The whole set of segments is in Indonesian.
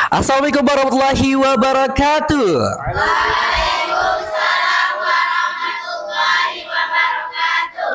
Assalamualaikum warahmatullahi wabarakatuh. Waalaikumsalam warahmatullahi wabarakatuh.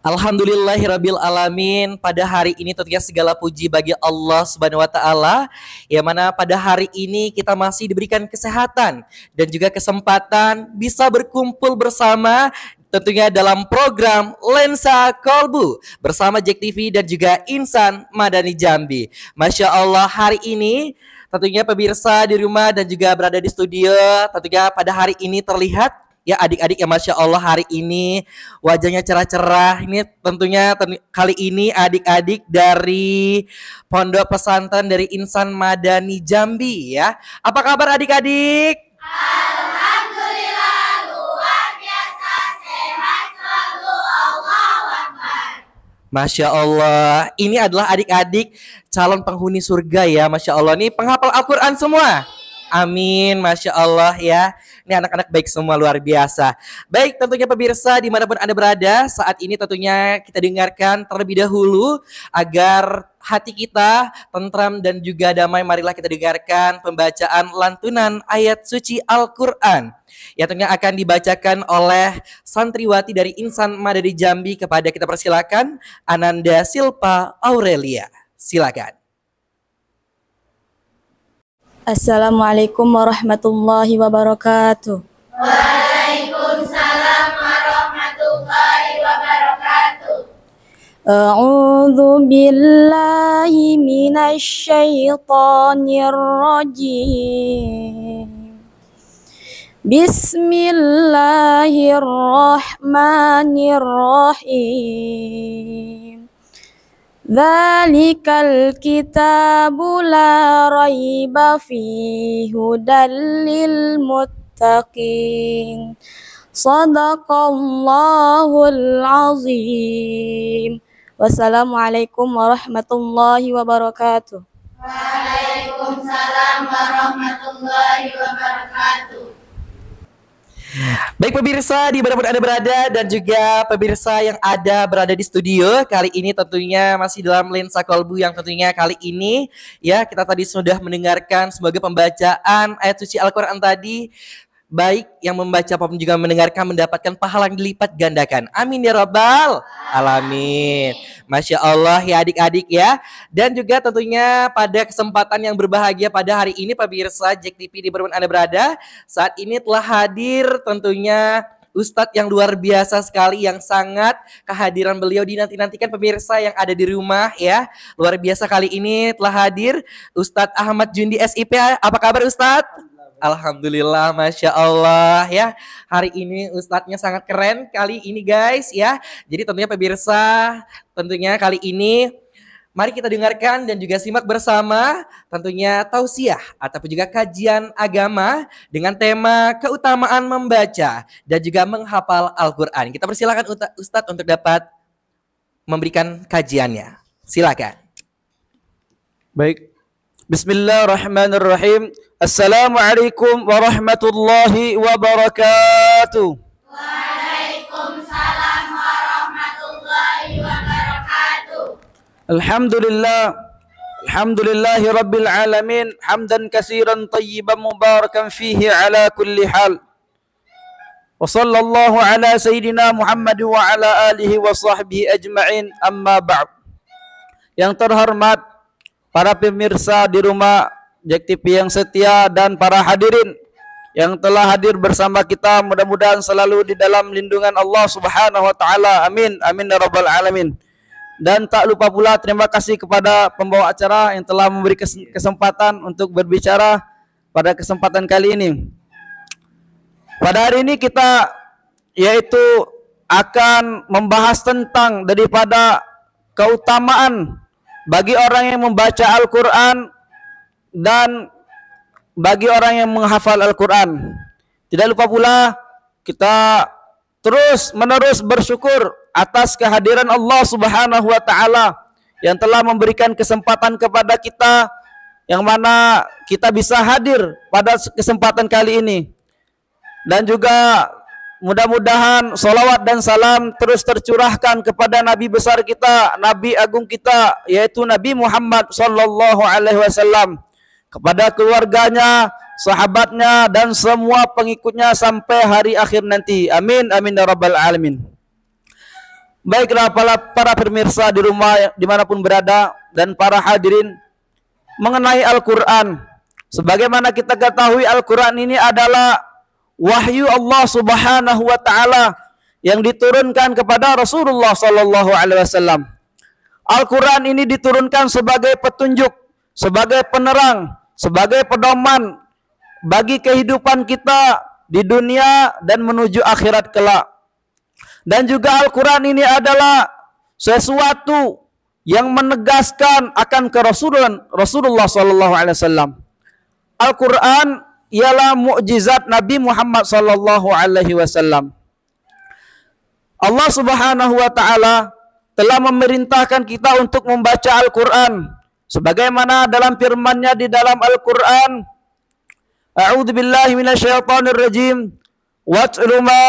Alhamdulillahirabbil alamin. Pada hari ini tentunya segala puji bagi Allah Subhanahu wa taala, yang mana pada hari ini kita masih diberikan kesehatan dan juga kesempatan bisa berkumpul bersama tentunya dalam program Lensa Kolbu bersama Jack TV dan juga Insan Madani Jambi. Masya Allah, hari ini tentunya pemirsa di rumah dan juga berada di studio, tentunya pada hari ini terlihat ya adik-adik ya, Masya Allah, hari ini wajahnya cerah-cerah. Ini tentunya kali ini adik-adik dari Pondok Pesantren dari Insan Madani Jambi ya. Apa kabar adik-adik? Alhamdulillah, luar biasa, sehat selalu, Allahu Akbar. Masya Allah, ini adalah adik-adik calon penghuni surga ya, Masya Allah. Ini penghafal Al-Quran semua. Amin, Masya Allah ya. Ini anak-anak baik semua, luar biasa. Baik, tentunya pemirsa dimanapun Anda berada, saat ini tentunya kita dengarkan terlebih dahulu agar hati kita tentram dan juga damai. Marilah kita dengarkan pembacaan lantunan ayat suci Al-Quran yang tentunya akan dibacakan oleh santriwati dari Insan Madani Jambi. Kepada kita persilakan Ananda Silpa Aurelia. Silakan. Assalamualaikum warahmatullahi wabarakatuh. Waalaikumsalam warahmatullahi wabarakatuh. A'udzu billahi minasy syaithanir rajim. Bismillahirrahmanirrahim. Dzalikal kitabu la raiba fihi hudal lil muttaqin. Shadaqallahul azim. Wassalamualaikum warahmatullahi wabarakatuh. Waalaikumsalam warahmatullahi wabarakatuh. Baik pemirsa dimanapun Anda berada dan juga pemirsa yang ada berada di studio, kali ini tentunya masih dalam Lensa Kolbu yang tentunya kali ini ya kita tadi sudah mendengarkan sebagai pembacaan ayat suci Al-Quran tadi. Baik yang membaca maupun juga mendengarkan mendapatkan pahala yang dilipat gandakan. Amin ya rabbal alamin. Masya Allah ya adik-adik ya. Dan juga tentunya pada kesempatan yang berbahagia pada hari ini pemirsa Jack TV di mana Anda berada, saat ini telah hadir tentunya Ustadz yang luar biasa sekali, yang sangat kehadiran beliau dinanti-nantikan pemirsa yang ada di rumah ya. Luar biasa kali ini telah hadir Ustadz Ahmad Jundi SIP. Apa kabar Ustadz? Alhamdulillah, Masya Allah ya. Hari ini Ustadznya sangat keren kali ini guys ya. Jadi tentunya pemirsa, tentunya kali ini mari kita dengarkan dan juga simak bersama tentunya tausiah ataupun juga kajian agama dengan tema keutamaan membaca dan juga menghafal Al-Quran. Kita persilakan Ustadz untuk dapat memberikan kajiannya. Silakan. Baik. Bismillahirrahmanirrahim. Assalamualaikum warahmatullahi wabarakatuh. Waalaikumsalam warahmatullahi wabarakatuh. Alhamdulillahi rabbil alamin, hamdan katsiran tayyiban mubarakan fihi ala kulli hal. Wa sallallahu ala sayyidina Muhammad wa ala alihi wa sahbihi ajma'in, amma ba'd. Yang terhormat para pemirsa di rumah Jack TV yang setia dan para hadirin yang telah hadir bersama kita, mudah-mudahan selalu di dalam lindungan Allah Subhanahu wa taala. Amin. Amin ya rabbal alamin. Dan tak lupa pula terima kasih kepada pembawa acara yang telah memberi kesempatan untuk berbicara pada kesempatan kali ini. Pada hari ini kita yaitu akan membahas tentang daripada keutamaan bagi orang yang membaca Al-Quran dan bagi orang yang menghafal Al-Quran. Tidak lupa pula kita terus menerus bersyukur atas kehadiran Allah Subhanahu wa taala yang telah memberikan kesempatan kepada kita, yang mana kita bisa hadir pada kesempatan kali ini. Dan juga mudah-mudahan salawat dan salam terus tercurahkan kepada Nabi besar kita, Nabi agung kita, yaitu Nabi Muhammad sallallahu alaihi wasallam. kepada keluarganya, sahabatnya, dan semua pengikutnya sampai hari akhir nanti. Amin, amin ya rabbal alamin. Baiklah para pemirsa di rumah dimanapun berada dan para hadirin, mengenai Al-Quran, sebagaimana kita ketahui Al-Quran ini adalah wahyu Allah Subhanahu wa Ta'ala yang diturunkan kepada Rasulullah Sallallahu Alaihi Wasallam. Al-Quran ini diturunkan sebagai petunjuk, sebagai penerang, sebagai pedoman bagi kehidupan kita di dunia dan menuju akhirat kelak. Dan juga Al-Quran ini adalah sesuatu yang menegaskan akan Rasulullah Sallallahu Alaihi Wasallam. Al-Quran ialah mukjizat Nabi Muhammad Sallallahu Alaihi Wasallam. Allah Subhanahu wa Ta'ala telah memerintahkan kita untuk membaca Al-Quran sebagaimana dalam firman-Nya di dalam Al-Quran, A'udzu billahi minasyaitonir rajim, watlu ma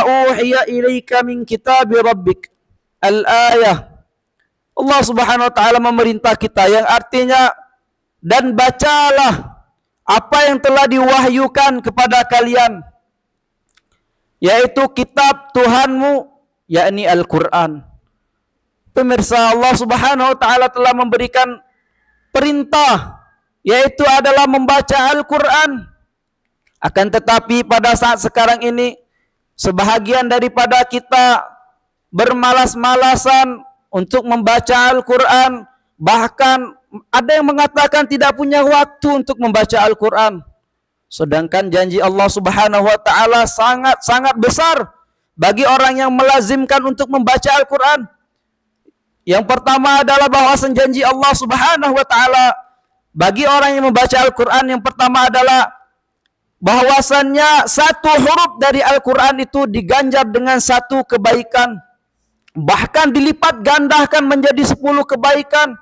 uhiya ilaika min kitabi rabbik. Al-ayah. Allah Subhanahu wa Ta'ala memerintah kita, yang artinya, dan bacalah apa yang telah diwahyukan kepada kalian, yaitu kitab Tuhanmu, yakni Al-Quran. Pemirsa, Allah Subhanahu wa Ta'ala telah memberikan perintah, yaitu adalah membaca Al-Quran. Akan tetapi pada saat sekarang ini, sebahagian daripada kita bermalas-malasan untuk membaca Al-Quran. Bahkan ada yang mengatakan tidak punya waktu untuk membaca Al-Quran. Sedangkan janji Allah Subhanahu wa Ta'ala sangat-sangat besar bagi orang yang melazimkan untuk membaca Al-Quran. Yang pertama adalah bahwasan janji Allah Subhanahu wa Ta'ala bagi orang yang membaca Al-Quran, yang pertama adalah bahwasannya satu huruf dari Al-Quran itu diganjar dengan satu kebaikan, bahkan dilipat gandakan menjadi 10 kebaikan.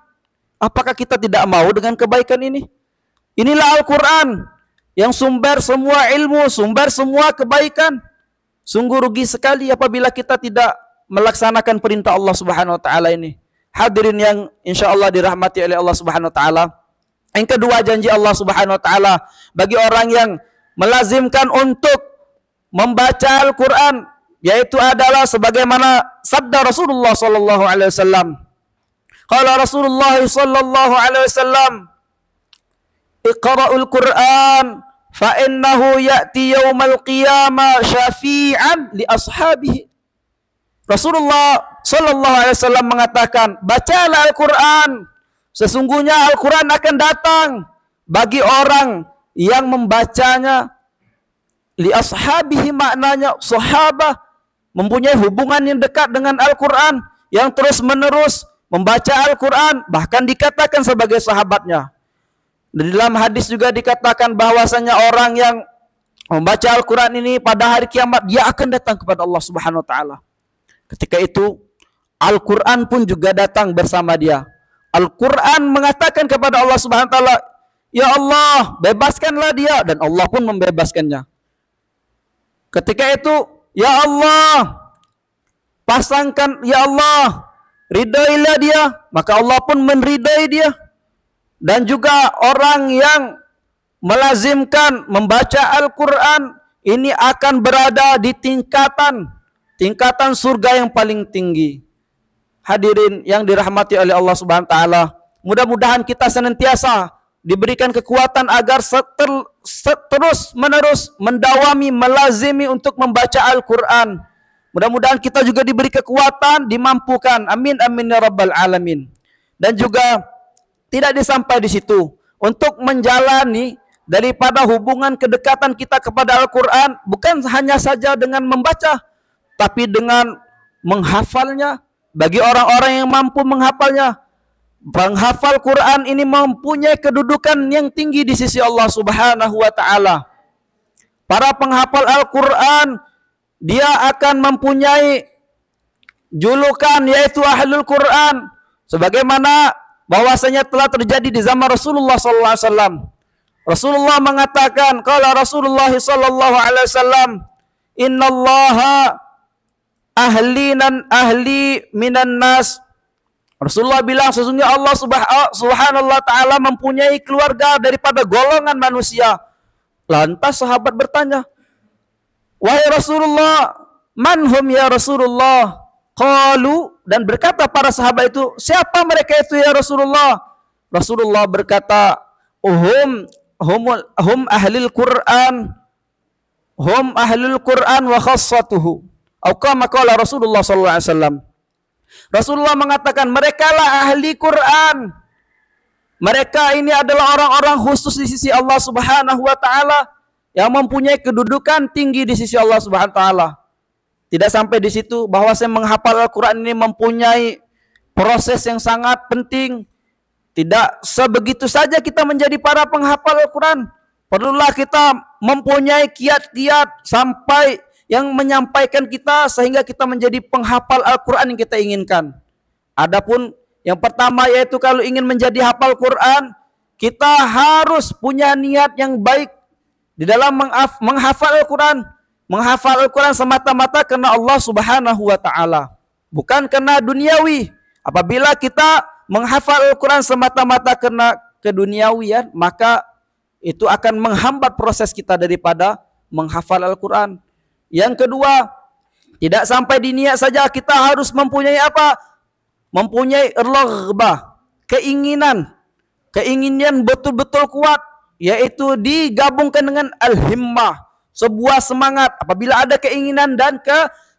Apakah kita tidak mau dengan kebaikan ini? Inilah Al-Quran yang sumber semua ilmu, sumber semua kebaikan. Sungguh rugi sekali apabila kita tidak melaksanakan perintah Allah Subhanahu wa Ta'ala ini. Hadirin yang insya Allah dirahmati oleh Allah Subhanahu wa Ta'ala. Yang kedua, janji Allah Subhanahu wa Ta'ala bagi orang yang melazimkan untuk membaca Al-Quran, yaitu adalah sebagaimana sabda Rasulullah Sallallahu Alaihi Wasallam. Qala Rasulullah Sallallahu Alaihi Wasallam, Iqra'ul Quran fa innahu ya'ti yaumal qiyamah syafi'an li ashabihi. Rasulullah Sallallahu Alaihi Wasallam mengatakan, bacalah Al-Quran, sesungguhnya Al-Quran akan datang bagi orang yang membacanya. Li ashabihi maknanya sahabat mempunyai hubungan yang dekat dengan Al-Quran, yang terus menerus membaca Al-Quran, bahkan dikatakan sebagai sahabatnya. Di dalam hadis juga dikatakan bahwasanya orang yang membaca Al-Quran ini pada hari kiamat dia akan datang kepada Allah Subhanahu wa Ta'ala. Ketika itu Al-Quran pun juga datang bersama dia. Al-Quran mengatakan kepada Allah Subhanahu wa Ta'ala, ya Allah, bebaskanlah dia, dan Allah pun membebaskannya. Ketika itu, ya Allah, pasangkan, ya Allah, ridailah dia, maka Allah pun menridai dia. Dan juga orang yang melazimkan membaca Al-Quran ini akan berada di tingkatan surga yang paling tinggi. Hadirin yang dirahmati oleh Allah Subhanahu wa Ta'ala, mudah-mudahan kita senantiasa diberikan kekuatan agar terus menerus mendawami, melazimi untuk membaca Al-Quran. Mudah-mudahan kita juga diberi kekuatan, dimampukan. Amin, amin ya rabbal alamin. Dan juga tidak sampai di situ. Untuk menjalani daripada hubungan kedekatan kita kepada Al-Quran, bukan hanya saja dengan membaca, tapi dengan menghafalnya. Bagi orang-orang yang mampu menghafalnya, penghafal Quran ini mempunyai kedudukan yang tinggi di sisi Allah Subhanahu wa Ta'ala. Para penghafal Al-Quran, dia akan mempunyai julukan, yaitu Ahlul Quran, sebagaimana bahwasanya telah terjadi di zaman Rasulullah sallallahu alaihi wasallam. Rasulullah mengatakan, qala Rasulullah sallallahu alaihi wasallam, innallaha ahli minan nas Rasulullah bilang sesungguhnya Allah subhanallah ta'ala mempunyai keluarga daripada golongan manusia. Lantas sahabat bertanya, wahai Rasulullah, manhum ya Rasulullah? Qalu, dan berkata para sahabat itu, siapa mereka itu ya Rasulullah? Rasulullah berkata, hum ahlul Quran, hum ahlul Quran wa khassatuhu. Atau kama qala Rasulullah sallallahu alaihi wasallam. Rasulullah mengatakan, mereka lah ahli Quran. Mereka ini adalah orang-orang khusus di sisi Allah Subhanahu wa taala yang mempunyai kedudukan tinggi di sisi Allah Subhanahu wa taala. Tidak sampai di situ, bahwa saya menghafal Al-Quran ini mempunyai proses yang sangat penting. Tidak sebegitu saja kita menjadi para penghafal Al-Quran. Perlulah kita mempunyai kiat-kiat sampai yang menyampaikan kita sehingga kita menjadi penghafal Al-Quran yang kita inginkan. Adapun yang pertama yaitu kalau ingin menjadi hafal Quran, kita harus punya niat yang baik di dalam menghafal Al-Quran. Menghafal Al-Quran semata-mata karena Allah Subhanahu wa taala, bukan karena duniawi. Apabila kita menghafal Al-Quran semata-mata karena keduniawian, maka itu akan menghambat proses kita daripada menghafal Al-Quran. Yang kedua, tidak sampai di niat saja, kita harus mempunyai apa? Mempunyai raghbah, keinginan betul-betul kuat, yaitu digabungkan dengan al-himmah, sebuah semangat. Apabila ada keinginan dan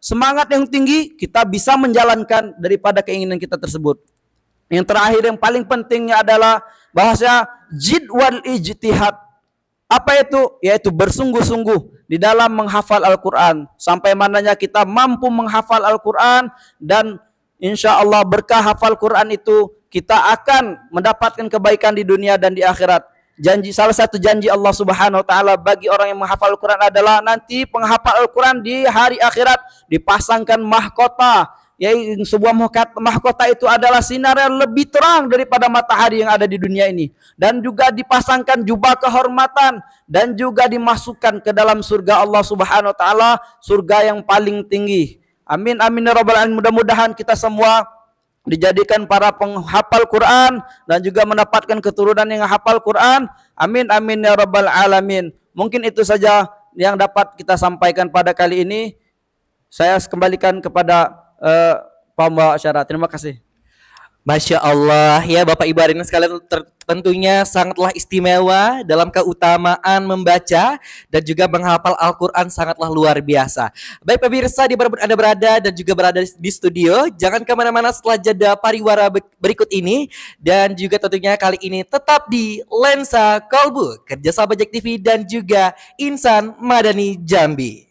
semangat yang tinggi, kita bisa menjalankan daripada keinginan kita tersebut. Yang terakhir yang paling pentingnya adalah bahasa jid wal ijtihad. Apa itu? Yaitu bersungguh-sungguh di dalam menghafal Al-Quran. Sampai mananya kita mampu menghafal Al-Quran, dan insya Allah berkah hafal Quran itu kita akan mendapatkan kebaikan di dunia dan di akhirat. Salah satu janji Allah Subhanahu wa taala bagi orang yang menghafal Al-Quran adalah nanti penghafal Al-Quran di hari akhirat dipasangkan mahkota, yaitu sebuah mahkota itu adalah sinar yang lebih terang daripada matahari yang ada di dunia ini, dan juga dipasangkan jubah kehormatan, dan juga dimasukkan ke dalam surga Allah Subhanahu wa taala, surga yang paling tinggi. Amin amin ya rabbal alamin. Mudah-mudahan kita semua dijadikan para penghafal Quran dan juga mendapatkan keturunan yang hafal Quran. Amin amin ya rabbal alamin. Mungkin itu saja yang dapat kita sampaikan pada kali ini. Saya kembalikan kepada pembawa acara. Terima kasih. Masya Allah, ya Bapak Ibu hadirin sekalian, tentunya sangatlah istimewa dalam keutamaan membaca dan juga menghafal Al-Quran, sangatlah luar biasa. Baik pemirsa, dimanapun Anda berada dan juga berada di studio, jangan kemana-mana setelah jeda pariwara berikut ini. Dan juga tentunya kali ini tetap di Lensa Kolbu, kerjasama Jack TV dan juga Insan Madani Jambi.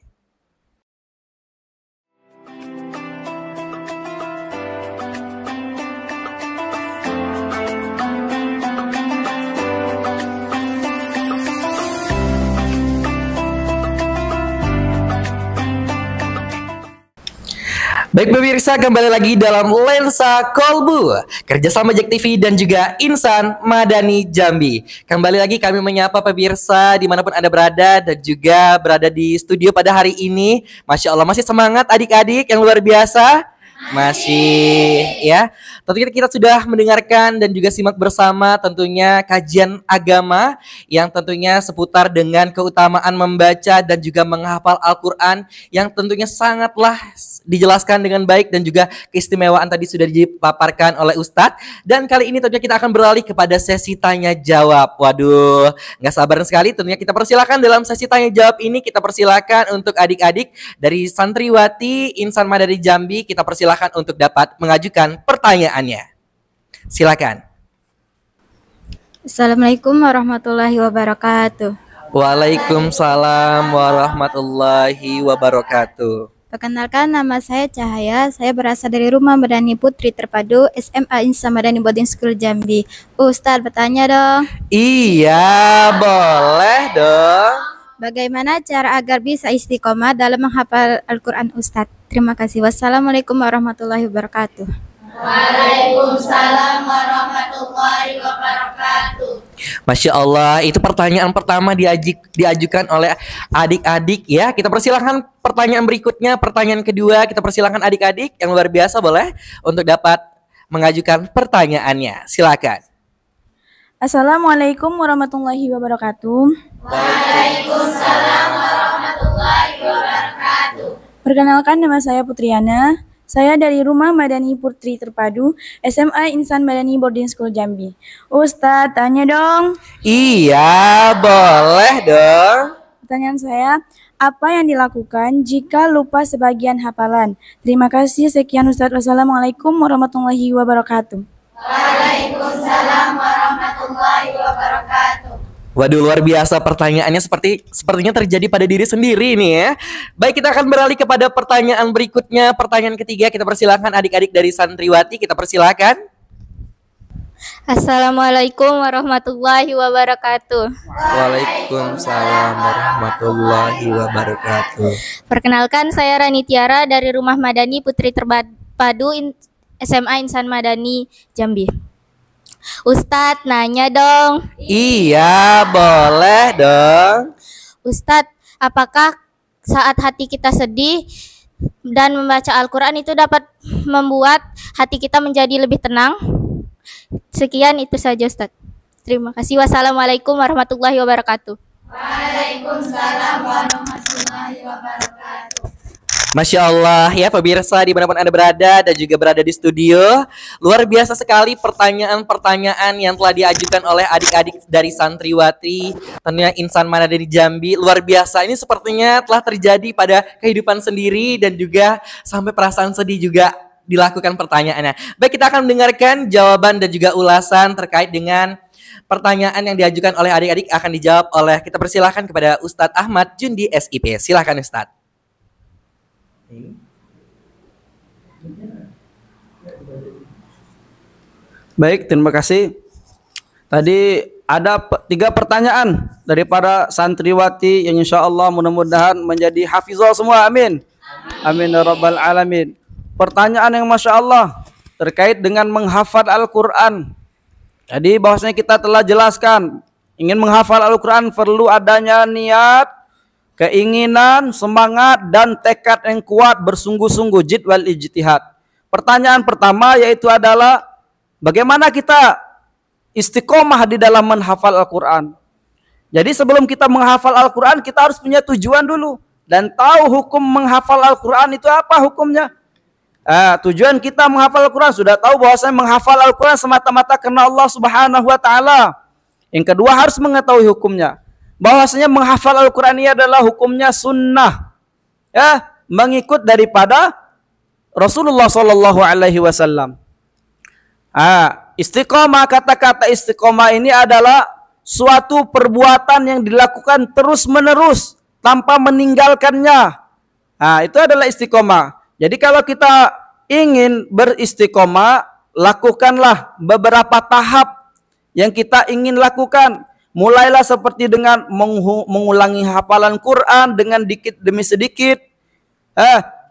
Baik pemirsa, kembali lagi dalam Lensa Kolbu, kerjasama Jack TV dan juga Insan Madani Jambi. Kembali lagi kami menyapa pemirsa dimanapun Anda berada dan juga berada di studio pada hari ini. Masya Allah, masih semangat adik-adik yang luar biasa? Masih ya. Tentunya kita sudah mendengarkan dan juga simak bersama tentunya kajian agama yang tentunya seputar dengan keutamaan membaca dan juga menghafal Al-Quran, yang tentunya sangatlah dijelaskan dengan baik dan juga keistimewaan tadi sudah dipaparkan oleh Ustadz. Dan kali ini tentunya kita akan beralih kepada sesi tanya jawab. Waduh, nggak sabar sekali. Tentunya kita persilakan dalam sesi tanya jawab ini, kita persilakan untuk adik-adik dari santriwati Insan Madani Jambi, kita persilakan untuk dapat mengajukan pertanyaannya. Silakan. Assalamualaikum warahmatullahi wabarakatuh. Waalaikumsalam warahmatullahi wabarakatuh. Perkenalkan, nama saya Cahaya. Saya berasal dari Rumah Madani Putri Terpadu SMA Insan Madani Boarding School Jambi. Ustadz, bertanya dong. Iya, boleh dong. Bagaimana cara agar bisa istiqomah dalam menghafal Al-Quran, Ustadz? Terima kasih. Wassalamualaikum warahmatullahi wabarakatuh. Waalaikumsalam warahmatullahi wabarakatuh. Masya Allah, itu pertanyaan pertama diajukan oleh adik-adik ya. Kita persilahkan pertanyaan berikutnya, pertanyaan kedua. Kita persilahkan adik-adik yang luar biasa boleh untuk dapat mengajukan pertanyaannya. Silakan. Assalamualaikum warahmatullahi wabarakatuh. Waalaikumsalam warahmatullahi wabarakatuh. Perkenalkan, nama saya Putriana. Saya dari Rumah Madani Putri Terpadu, SMA Insan Madani Boarding School Jambi. Ustadz, tanya dong. Iya, boleh dong. Pertanyaan saya, apa yang dilakukan jika lupa sebagian hafalan? Terima kasih, sekian Ustadz. Wassalamualaikum warahmatullahi wabarakatuh. Waalaikumsalam warahmatullahi wabarakatuh. Waduh, luar biasa pertanyaannya, sepertinya terjadi pada diri sendiri nih ya. Baik, kita akan beralih kepada pertanyaan berikutnya. Pertanyaan ketiga, kita persilakan adik-adik dari santriwati, kita persilakan. Assalamualaikum warahmatullahi wabarakatuh. Waalaikumsalam warahmatullahi wabarakatuh. Perkenalkan, saya Rani Tiara dari Rumah Madani Putri Terpadu SMA Insan Madani Jambi. Ustadz, nanya dong. Iya, boleh dong. Ustadz, apakah saat hati kita sedih dan membaca Al-Quran itu dapat membuat hati kita menjadi lebih tenang? Sekian, itu saja Ustadz. Terima kasih. Wassalamualaikum warahmatullahi wabarakatuh. Waalaikumsalam warahmatullahi wabarakatuh. Masya Allah ya pemirsa dimanapun Anda berada dan juga berada di studio. Luar biasa sekali pertanyaan-pertanyaan yang telah diajukan oleh adik-adik dari santriwati tentunya Insan Madani Jambi. Luar biasa, ini sepertinya telah terjadi pada kehidupan sendiri dan juga sampai perasaan sedih juga dilakukan pertanyaannya. Baik, kita akan mendengarkan jawaban dan juga ulasan terkait dengan pertanyaan yang diajukan oleh adik-adik akan dijawab oleh, kita persilahkan kepada Ustadz Ahmad Jundi SIP. Silahkan Ustadz. Baik, terima kasih. Tadi ada 3 pertanyaan dari para santriwati yang insya Allah mudah-mudahan menjadi hafizah semua. Amin. Amin ya rabbal alamin. Pertanyaan yang masya Allah terkait dengan menghafal Al-Quran. Jadi bahwasanya kita telah jelaskan, ingin menghafal Al-Quran perlu adanya niat, keinginan, semangat, dan tekad yang kuat, bersungguh-sungguh, jid wal ijtihad. Pertanyaan pertama yaitu adalah bagaimana kita istiqomah di dalam menghafal Al-Quran. Jadi sebelum kita menghafal Al-Quran, kita harus punya tujuan dulu. Dan tahu hukum menghafal Al-Quran itu apa hukumnya. Tujuan kita menghafal Al-Quran, sudah tahu bahwasanya menghafal Al-Quran semata-mata karena Allah Subhanahu wa Ta'ala. Yang kedua, harus mengetahui hukumnya. Bahwasanya menghafal Al-Quran ini adalah hukumnya sunnah, ya, mengikut daripada Rasulullah Sallallahu Alaihi Wasallam. Istiqomah, kata-kata istiqomah ini adalah suatu perbuatan yang dilakukan terus menerus tanpa meninggalkannya. Itu adalah istiqomah. Jadi kalau kita ingin beristiqomah, lakukanlah beberapa tahap yang kita ingin lakukan. Mulailah seperti dengan mengulangi hafalan Quran dengan dikit demi sedikit.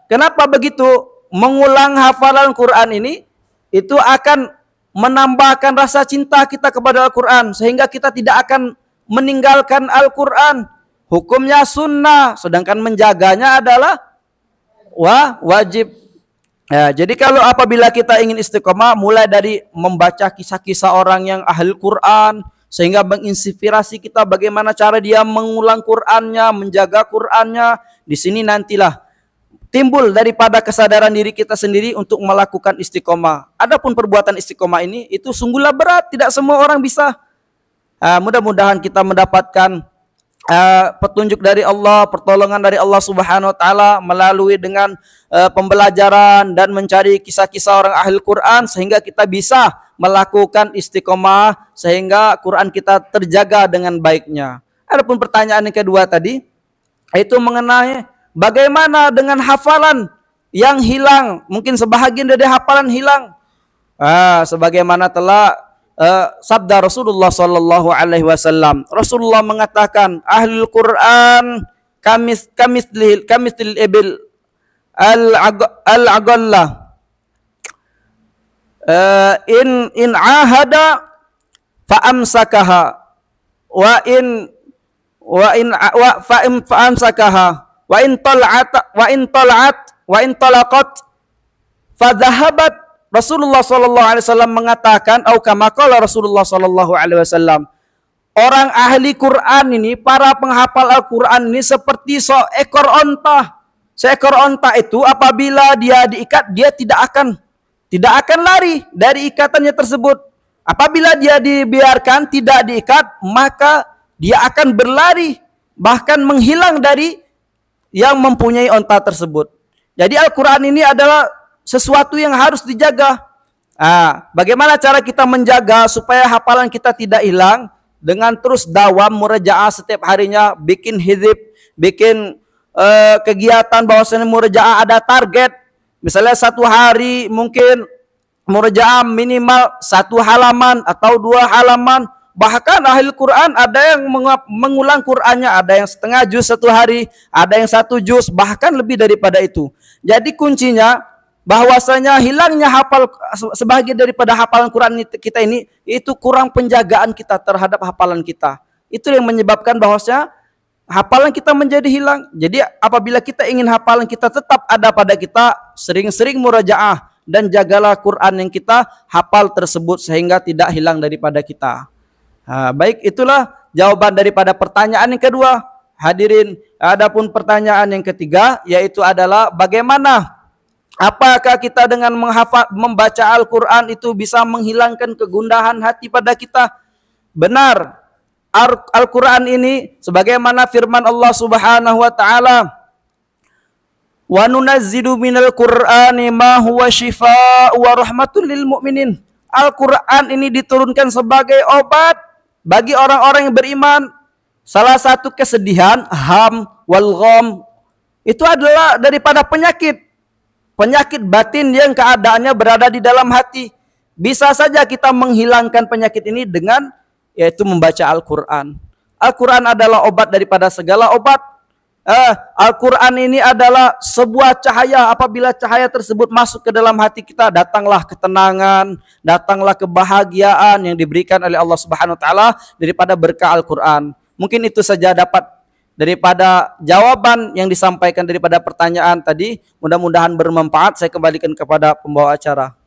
Kenapa begitu? Mengulang hafalan Quran ini itu akan menambahkan rasa cinta kita kepada Al-Quran sehingga kita tidak akan meninggalkan Al-Quran. Hukumnya sunnah, sedangkan menjaganya adalah wajib. Jadi kalau apabila kita ingin istiqomah, mulai dari membaca kisah-kisah orang yang ahli Quran sehingga menginspirasi kita bagaimana cara dia mengulang Qur'annya, menjaga Qur'annya. Di sini nantilah timbul daripada kesadaran diri kita sendiri untuk melakukan istiqomah. Adapun perbuatan istiqomah ini itu sungguhlah berat, tidak semua orang bisa. Mudah-mudahan kita mendapatkan petunjuk dari Allah, pertolongan dari Allah Subhanahu wa Ta'ala melalui dengan pembelajaran dan mencari kisah-kisah orang ahli Quran sehingga kita bisa melakukan istiqomah sehingga Quran kita terjaga dengan baiknya. Adapun pertanyaan yang kedua tadi itu mengenai bagaimana dengan hafalan yang hilang, mungkin sebahagian dari hafalan hilang. Sebagaimana telah sabda Rasulullah Sallallahu Alaihi Wasallam. Rasulullah mengatakan, ahlul Quran kamislil ibil al-agalla. In ahada fa amsakaha wa in fa amsakaha wa in talaqat fa dhahabat Rasulullah sallallahu alaihi wasallam mengatakan, au kama qala Rasulullah sallallahu alaihi wasallam, orang ahli Quran ini, para penghafal Al-Quran ini seperti seekor onta. Seekor onta itu apabila dia diikat, dia tidak akan lari dari ikatannya tersebut. Apabila dia dibiarkan tidak diikat, maka dia akan berlari, bahkan menghilang dari yang mempunyai onta tersebut. Jadi Al-Quran ini adalah sesuatu yang harus dijaga. Bagaimana cara kita menjaga supaya hafalan kita tidak hilang? Dengan terus dawam murajaah setiap harinya, bikin hizib, bikin kegiatan bahwasanya murajaah ada target. Misalnya satu hari mungkin murajaah minimal 1 halaman atau 2 halaman. Bahkan ahli Quran ada yang mengulang Qurannya, ada yang setengah juz satu hari, ada yang 1 juz, bahkan lebih daripada itu. Jadi kuncinya bahwasanya hilangnya sebagian daripada hafalan Quran kita ini, itu kurang penjagaan kita terhadap hafalan kita. Itu yang menyebabkan bahwasanya hafalan kita menjadi hilang. Jadi apabila kita ingin hafalan kita tetap ada pada kita, sering-sering murajaah dan jagalah Quran yang kita hafal tersebut sehingga tidak hilang daripada kita. Baik, itulah jawaban daripada pertanyaan yang kedua. Hadirin, adapun pertanyaan yang ketiga yaitu adalah bagaimana, apakah kita dengan membaca Al-Quran itu bisa menghilangkan kegundahan hati pada kita? Benar, Al-Quran ini sebagaimana firman Allah Subhanahu wa taala, wa nunazzilu minal Qur'ani ma huwa shifaa'u wa rahmatul lil mu'minin. Al-Quran ini diturunkan sebagai obat bagi orang-orang yang beriman. Salah satu kesedihan, ham wal gham, itu adalah daripada penyakit batin yang keadaannya berada di dalam hati. Bisa saja kita menghilangkan penyakit ini dengan yaitu membaca Al-Quran. Al-Quran adalah obat daripada segala obat. Al-Quran ini adalah sebuah cahaya. Apabila cahaya tersebut masuk ke dalam hati kita, datanglah ketenangan, datanglah kebahagiaan yang diberikan oleh Allah Subhanahu wa taala daripada berkah Al-Quran. Mungkin itu saja dapat daripada jawaban yang disampaikan daripada pertanyaan tadi. Mudah-mudahan bermanfaat. Saya kembalikan kepada pembawa acara.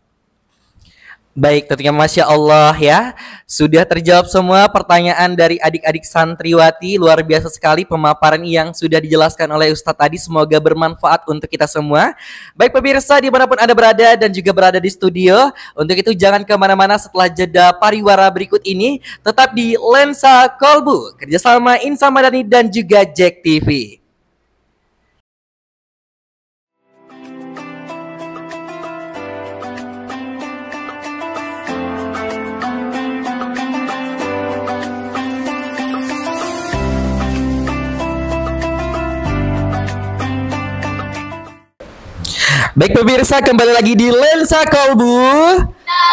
Baik, tentunya Masya Allah ya. Sudah terjawab semua pertanyaan dari adik-adik santriwati. Luar biasa sekali pemaparan yang sudah dijelaskan oleh Ustadz tadi. Semoga bermanfaat untuk kita semua. Baik pemirsa dimanapun Anda berada dan juga berada di studio. Untuk itu jangan kemana-mana setelah jeda pariwara berikut ini. Tetap di Lensa Kolbu, kerjasama Insan Madani dan juga Jack TV. Baik pemirsa, kembali lagi di Lensa Kolbu.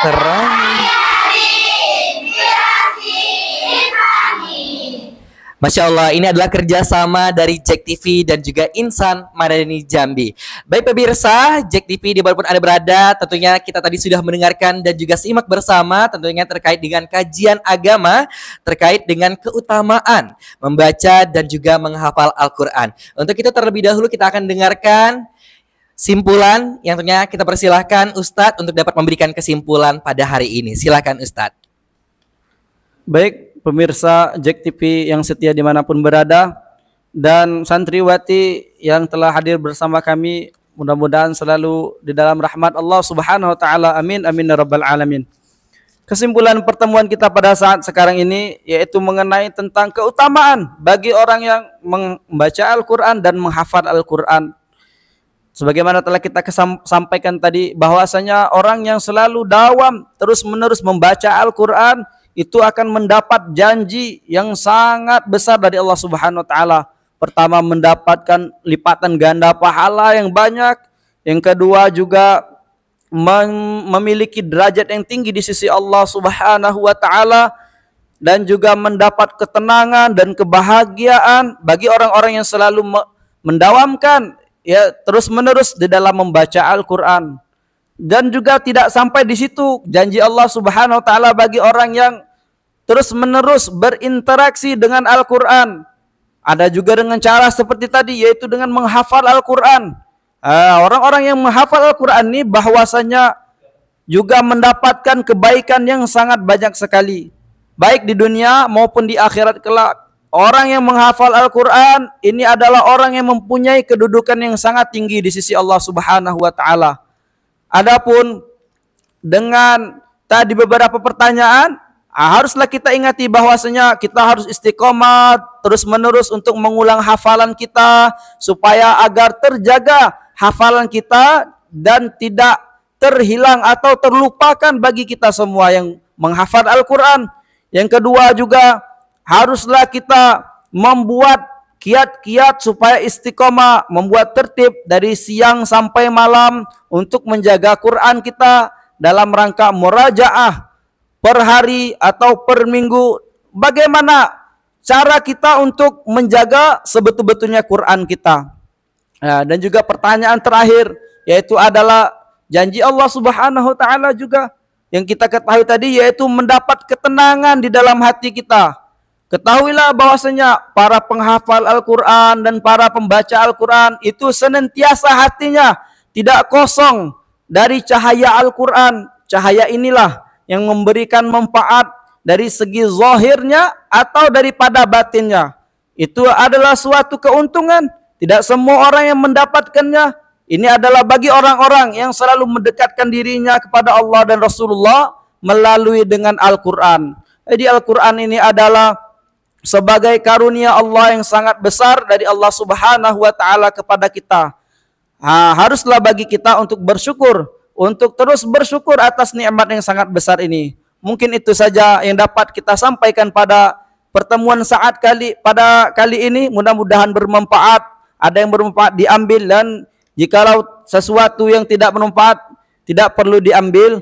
Terang. Masya Allah, ini adalah kerjasama dari Jack TV dan juga Insan Madani Jambi. Baik pemirsa, Jack TV dimanapun Anda berada, tentunya kita tadi sudah mendengarkan dan juga simak bersama tentunya terkait dengan kajian agama, terkait dengan keutamaan membaca dan juga menghafal Al-Quran. Untuk itu terlebih dahulu kita akan dengarkan simpulan yang tentunya kita persilahkan Ustadz untuk dapat memberikan kesimpulan pada hari ini. Silakan Ustadz. Baik pemirsa Jack TV yang setia dimanapun berada dan santriwati yang telah hadir bersama kami, mudah-mudahan selalu di dalam rahmat Allah Subhanahu wa taala. Amin amin ya rabbal alamin. Kesimpulan pertemuan kita pada saat sekarang ini yaitu mengenai tentang keutamaan bagi orang yang membaca Al-Quran dan menghafal Al-Quran. Sebagaimana telah kita sampaikan tadi, bahwasanya orang yang selalu dawam terus-menerus membaca Al-Quran itu akan mendapat janji yang sangat besar dari Allah Subhanahu wa taala. Pertama, mendapatkan lipatan ganda pahala yang banyak. Yang kedua juga memiliki derajat yang tinggi di sisi Allah Subhanahu wa taala dan juga mendapat ketenangan dan kebahagiaan bagi orang-orang yang selalu mendawamkan ya terus-menerus di dalam membaca Al-Quran. Dan juga tidak sampai di situ, janji Allah Subhanahu wa taala bagi orang yang terus-menerus berinteraksi dengan Al-Quran, ada juga dengan cara seperti tadi, yaitu dengan menghafal Al-Quran. Orang-orang yang menghafal Al-Quran ini bahwasanya juga mendapatkan kebaikan yang sangat banyak sekali, baik di dunia maupun di akhirat kelak. Orang yang menghafal Al-Quran ini adalah orang yang mempunyai kedudukan yang sangat tinggi di sisi Allah Subhanahu wa Ta'ala. Adapun dengan tadi beberapa pertanyaan, haruslah kita ingati bahwasanya kita harus istiqomah terus menerus untuk mengulang hafalan kita supaya agar terjaga hafalan kita dan tidak terhilang atau terlupakan bagi kita semua yang menghafal Al-Quran. Yang kedua juga haruslah kita membuat kiat-kiat supaya istiqomah, membuat tertib dari siang sampai malam untuk menjaga Quran kita dalam rangka murajaah per hari atau per minggu. Bagaimana cara kita untuk menjaga sebetul-betulnya Quran kita? Nah, dan juga pertanyaan terakhir yaitu adalah janji Allah Subhanahu wa Ta'ala juga yang kita ketahui tadi, yaitu mendapat ketenangan di dalam hati kita. Ketahuilah bahwasanya para penghafal Al-Quran dan para pembaca Al-Quran itu senantiasa hatinya tidak kosong dari cahaya Al-Quran. Cahaya inilah yang memberikan manfaat dari segi zahirnya atau daripada batinnya. Itu adalah suatu keuntungan. Tidak semua orang yang mendapatkannya. Ini adalah bagi orang-orang yang selalu mendekatkan dirinya kepada Allah dan Rasulullah melalui dengan Al-Quran. Jadi Al-Quran ini adalah sebagai karunia Allah yang sangat besar dari Allah Subhanahu wa Ta'ala kepada kita. Haruslah bagi kita untuk bersyukur, untuk terus bersyukur atas nikmat yang sangat besar ini. Mungkin itu saja yang dapat kita sampaikan pada pertemuan pada kali ini. Mudah-mudahan bermanfaat. Ada yang bermanfaat diambil, dan jikalau sesuatu yang tidak bermanfaat tidak perlu diambil.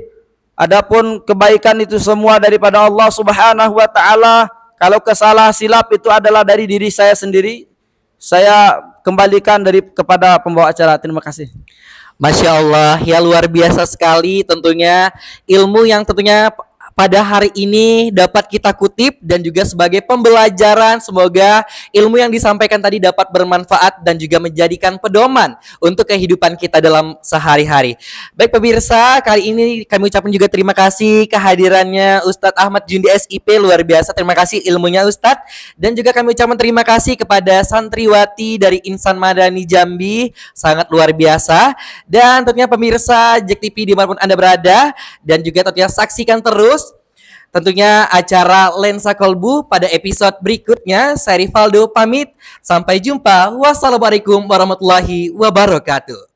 Adapun kebaikan itu semua daripada Allah Subhanahu wa Ta'ala. Kalau kesalahan silap itu adalah dari diri saya sendiri. Saya kembalikan kepada pembawa acara. Terima kasih. Masya Allah, ya luar biasa sekali tentunya ilmu yang tentunya pada hari ini dapat kita kutip dan juga sebagai pembelajaran. Semoga ilmu yang disampaikan tadi dapat bermanfaat dan juga menjadikan pedoman untuk kehidupan kita dalam sehari-hari. Baik pemirsa, kali ini kami ucapkan juga terima kasih kehadirannya Ustadz Ahmad Jundi SIP, luar biasa. Terima kasih ilmunya Ustadz. Dan juga kami ucapkan terima kasih kepada santriwati dari Insan Madani Jambi, sangat luar biasa. Dan tentunya pemirsa JEK TV dimanapun Anda berada, dan juga tentunya saksikan terus tentunya acara Lensa Kolbu pada episode berikutnya. Saya Rivaldo pamit. Sampai jumpa. Wassalamualaikum warahmatullahi wabarakatuh.